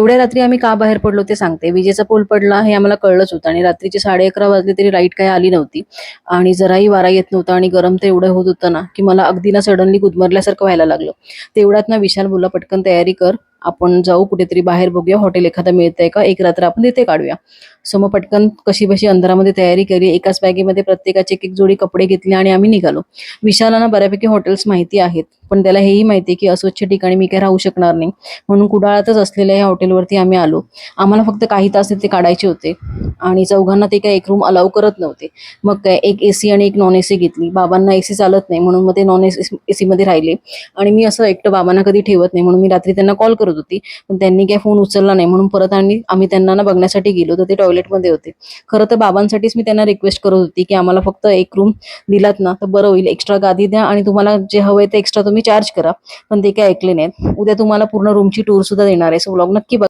एवढ्या रात्री आम्ही का बाहेर पडलो ते सांगते. विजेचा पोल पडला हे आम्हाला कळलंच होतं आणि रात्रीचे 11:30 वाजले तरी लाईट काही आली नव्हती आणि जराही वारा येत नव्हता आणि गरम तर एवढं होत होतं ना, की मला अगदी ना सडनली गुदमरल्यासारखं व्हायला लागलं. तेवढ्यात ना विशाल बोलला, "पटकन तयारी कर. आपण जाऊ कुठेतरी बाहेर बघूया हॉटेल एखादं मिळतंय का? एक रात्र आपण तिथे काढूया." सो मग पटकन कशीबशी अंधारामध्ये तयारी केली. एकाच बॅगेमध्ये प्रत्येकाची एक-एक जोडी कपडे घेतले आणि आम्ही निघालो. विशालला बऱ्यापैकी हॉटेल्स माहिती आहेत. पण त्याला हेही माहिती आहे, की अस्वच्छ ठिकाणी मी काही राहू शकणार नाही. म्हणून कुडाळातच असलेल्या या हॉटेलवरती आम्ही आलो. आम्हाला फक्त काही तास तिथे काढायचे होते आणि चौघांना ते काही एक रूम अलाउ करत नव्हते. मग काय एक एसी आणि एक नॉन एसी घेतली. बाबांना एसी चालत नाही म्हणून मग ते नॉन एसीमध्ये राहिले आणि मी असं एकटं बाबांना कधी ठेवत नाही म्हणून मी रात्री त्यांना कॉल करत होती. पण त्यांनी काही फोन उचलला नाही म्हणून परत आम्ही त्यांना ना बघण्यासाठी गेलो तर ते टॉयलेटमध्ये होते. खरं तर बाबांसाठीच मी त्यांना रिक्वेस्ट करत होती, की आम्हाला फक्त एक रूम दिलात ना तर बरं होईल. एक्स्ट्रा गादी द्या आणि तुम्हाला जे हवंय ते एक्स्ट्रा तुम्ही चार्ज करा. पण ते काही ऐकले नाहीत. उद्या तुम्हाला पूर्ण रूमची टूर सुद्धा देणार आहे. सो व्लॉग नक्की बघा.